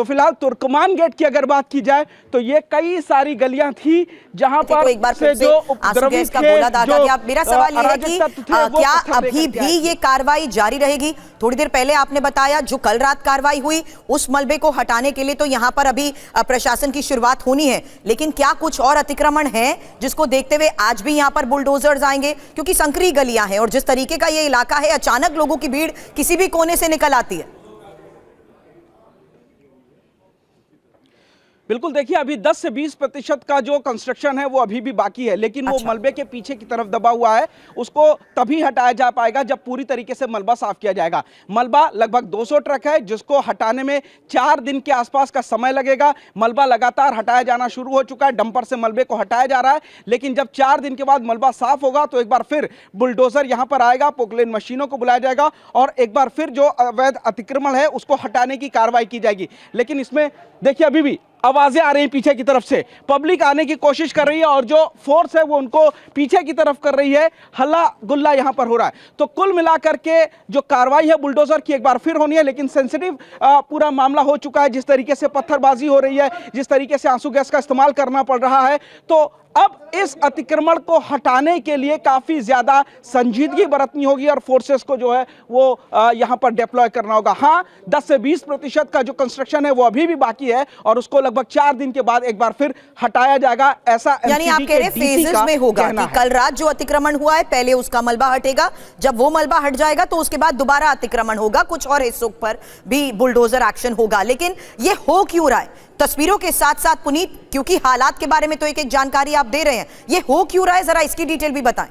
तो फिलहाल तुर्कमान गेट की अगर बात की जाए तो ये कई सारी गलियां थी जहां पर एक बार से जो उपद्रवी थे, मेरा सवाल ये है कि क्या अभी भी ये कार्रवाई जारी रहेगी? थोड़ी देर पहले आपने बताया जो कल रात कार्रवाई हुई उस मलबे को हटाने के लिए तो यहाँ पर अभी प्रशासन की शुरुआत होनी है, लेकिन क्या कुछ और अतिक्रमण है जिसको देखते हुए आज भी यहाँ पर बुलडोजर्स आएंगे? क्योंकि संकरी गलियां हैं और जिस तरीके का ये इलाका है, अचानक लोगों की भीड़ किसी भी कोने से निकल आती है। बिल्कुल, देखिए अभी 10 से 20% का जो कंस्ट्रक्शन है वो अभी भी बाकी है, लेकिन वो मलबे के पीछे की तरफ दबा हुआ है, उसको तभी हटाया जा पाएगा जब पूरी तरीके से मलबा साफ किया जाएगा। मलबा लगभग 200 ट्रक है जिसको हटाने में 4 दिन के आसपास का समय लगेगा। मलबा लगातार हटाया जाना शुरू हो चुका है, डंपर से मलबे को हटाया जा रहा है, लेकिन जब 4 दिन के बाद मलबा साफ होगा तो एक बार फिर बुलडोजर यहां पर आएगा, पोकलेन मशीनों को बुलाया जाएगा और एक बार फिर जो अवैध अतिक्रमण है उसको हटाने की कार्रवाई की जाएगी। लेकिन इसमें देखिए अभी भी आवाजें आ रही हैं पीछे की तरफ से, पब्लिक आने की कोशिश कर रही है और जो फोर्स है वो उनको पीछे की तरफ कर रही है, हल्ला गुल्ला यहां पर हो रहा है। तो कुल मिलाकर के जो कार्रवाई है बुलडोजर की एक बार फिर होनी है, लेकिन सेंसिटिव पूरा मामला हो चुका है। जिस तरीके से पत्थरबाजी हो रही है, जिस तरीके से आंसू गैस का इस्तेमाल करना पड़ रहा है, तो अब इस अतिक्रमण को हटाने के लिए काफी ज्यादा संजीदगी बरतनी होगी और फोर्सेस को जो है वो यहां पर डिप्लॉय करना होगा। हाँ, 10 से 20% का जो कंस्ट्रक्शन है वो अभी भी बाकी है और उसको लगभग 4 दिन के बाद एक बार फिर हटाया जाएगा, ऐसा यानी आप कह रहे हैं फेजेस में होगा कि कल रात जो अतिक्रमण हुआ है पहले उसका मलबा हटेगा, जब वो मलबा हट जाएगा तो उसके बाद दोबारा अतिक्रमण होगा, कुछ और हिस्सों पर भी बुलडोजर एक्शन होगा। लेकिन ये हो क्यों रहा है? तस्वीरों के साथ साथ पुनीत, क्योंकि हालात के बारे में तो एक जानकारी आप दे रहे हैं, ये हो क्यों रहा है, जरा इसकी डिटेल भी बताएं।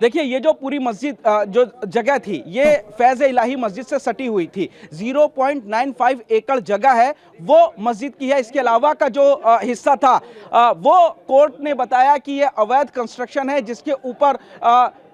देखिए ये जो पूरी मस्जिद जो जगह थी ये फैज़ इलाही मस्जिद से सटी हुई थी। 0.95 एकड़ जगह है वो मस्जिद की है। इसके अलावा का जो हिस्सा था वो कोर्ट ने बताया कि ये अवैध कंस्ट्रक्शन है, जिसके ऊपर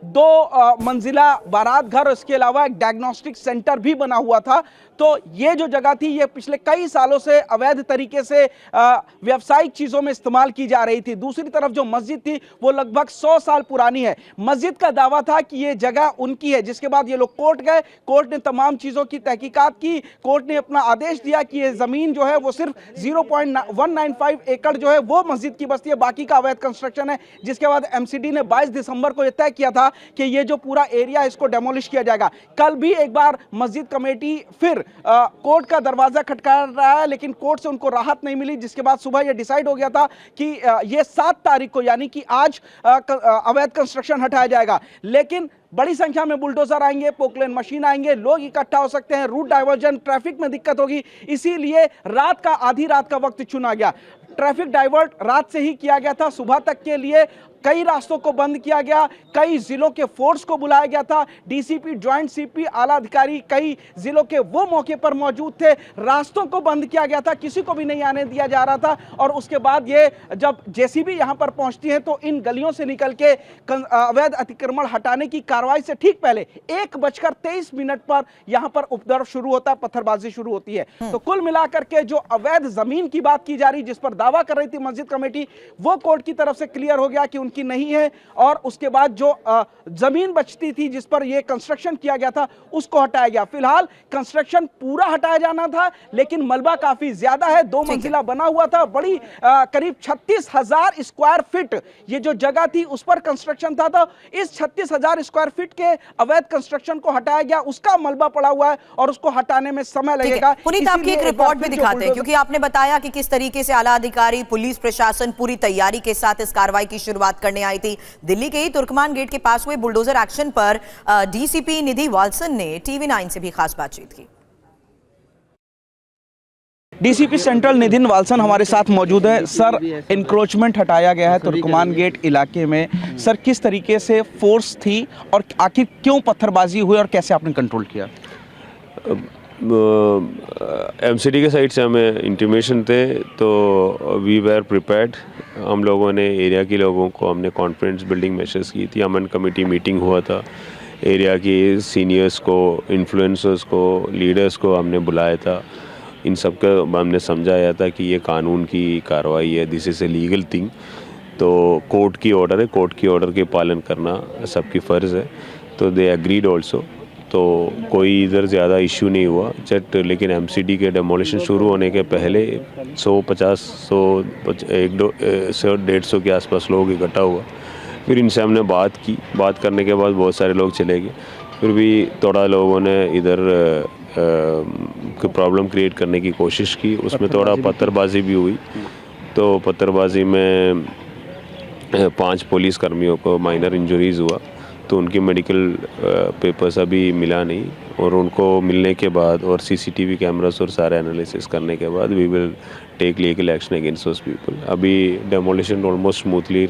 2 मंजिला बारात घर, इसके अलावा एक डायग्नोस्टिक सेंटर भी बना हुआ था। तो ये जो जगह थी ये पिछले कई सालों से अवैध तरीके से व्यावसायिक चीज़ों में इस्तेमाल की जा रही थी। दूसरी तरफ जो मस्जिद थी वो लगभग 100 साल पुरानी है। मस्जिद का दावा था कि ये जगह उनकी है, जिसके बाद ये लोग कोर्ट गए, कोर्ट ने तमाम चीज़ों की तहकीकात की, कोर्ट ने अपना आदेश दिया कि ये ज़मीन जो है वो सिर्फ 0.195 एकड़ जो है वो मस्जिद की बस्ती है, बाकी का अवैध कंस्ट्रक्शन है। जिसके बाद एमसीडी ने 22 दिसंबर को यह तय किया था कि ये जो पूरा एरिया है इसको डेमोलिश किया जाएगा। कल भी एक बार मस्जिद कमेटी फिर कोर्ट का दरवाजा खटखटा रहा है, लेकिन कोर्ट से उनको राहत नहीं मिली, जिसके बाद सुबह यह डिसाइड हो गया था कि ये 7 तारीख को यानी कि आज अवैध कंस्ट्रक्शन हटाया जाएगा। लेकिन बड़ी संख्या में बुलडोजर आएंगे, पोकलेन मशीन आएंगे, लोग इकट्ठा हो सकते हैं, रूट डाइवर्जन, ट्रैफिक में दिक्कत होगी, इसीलिए रात का आधी रात का वक्त चुना गया। ट्रैफिक डाइवर्ट रात से ही किया गया था। सुबह तक के लिए कई रास्तों को बंद किया गया, कई जिलों के फोर्स को बुलाया गया था, डीसीपी, ज्वाइंट सीपी, आला अधिकारी कई जिलों के वो मौके पर मौजूद थे। रास्तों को बंद किया गया था, किसी को भी नहीं आने दिया जा रहा था। और उसके बाद ये जब जेसीबी यहां पर पहुंचती है तो इन गलियों से निकल के अवैध अतिक्रमण हटाने की कार्रवाई से ठीक पहले 1:23 पर यहां पर उपद्रव शुरू होता है, पत्थरबाजी शुरू होती है। तो कुल मिलाकर के जो अवैध जमीन की बात की जा रही, जिस पर दावा कर रही थी मस्जिद कमेटी, वो कोर्ट की तरफ से क्लियर हो गया कि उनकी नहीं है। और उसके बाद जो जमीन बचती थी जिस पर यह कंस्ट्रक्शन किया गया था उसको हटाया गया। फिलहाल कंस्ट्रक्शन पूरा हटाया जाना था, लेकिन मलबा काफी ज्यादा है, 2 मंजिला बना हुआ था, बड़ी करीब 36,000 स्क्वायर फीट ये जो जगह थी उस पर कंस्ट्रक्शन था। तो इस 36,000 स्क्वायर फीट के अवैध कंस्ट्रक्शन को हटाया गया, उसका मलबा पड़ा हुआ है और उसको हटाने में समय लगेगा। पुनीत, आपकी एक रिपोर्ट भी दिखाते हैं, क्योंकि आपने बताया कि किस तरीके से आला अधिकारी, पुलिस प्रशासन पूरी तैयारी के साथ इस कार्रवाई की शुरुआत करने आई थी। दिल्ली के ही तुर्कमान गेट के पास हुए बुलडोजर एक्शन पर डीसीपी निधि वाल्सन ने TV9 से भी खास बातचीत की। डीसीपी सेंट्रल निधिन वाल्सन हमारे साथ मौजूद है। सर, इंक्रोचमेंट हटाया गया है तुर्कमान गेट इलाके में, सर किस तरीके से फोर्स थी और आखिर क्यों पत्थरबाजी हुई और कैसे आपने कंट्रोल किया? एमसीडी के साइड से हमें इंटीमेशन थे तो वी वेर प्रिपेयर्ड। हम लोगों ने एरिया के लोगों को हमने कॉन्फिडेंस बिल्डिंग मेजर्स की थी। अमन कमेटी मीटिंग हुआ था, एरिया के सीनियर्स को, इन्फ्लुएंसर्स को, लीडर्स को हमने बुलाया था। इन सब का हमने समझाया था कि ये कानून की कार्रवाई है, this is a legal thing. तो कोर्ट की ऑर्डर है, कोर्ट की ऑर्डर के पालन करना सबकी फ़र्ज़ है। तो दे एग्रीड ऑल्सो। तो तो कोई इधर ज़्यादा इशू नहीं हुआ जट, लेकिन एमसीडी के डेमोलिशन शुरू होने के पहले 150 के आसपास लोग इकट्ठा हुआ। फिर इनसे हमने बात की, बात करने के बाद बहुत सारे लोग चले गए। फिर भी थोड़ा लोगों ने इधर प्रॉब्लम क्रिएट करने की कोशिश की, उसमें थोड़ा पत्थरबाजी भी हुई। तो पत्थरबाजी में 5 पुलिस कर्मियों को माइनर इंजरीज़ हुआ, तो उनकी मेडिकल पेपर्स अभी मिला नहीं, और उनको मिलने के बाद और सीसीटीवी कैमरास और सारे एनालिसिस करने के बाद we will take legal action against those people. अभी डेमोलिशन ऑलमोस्ट स्मूथली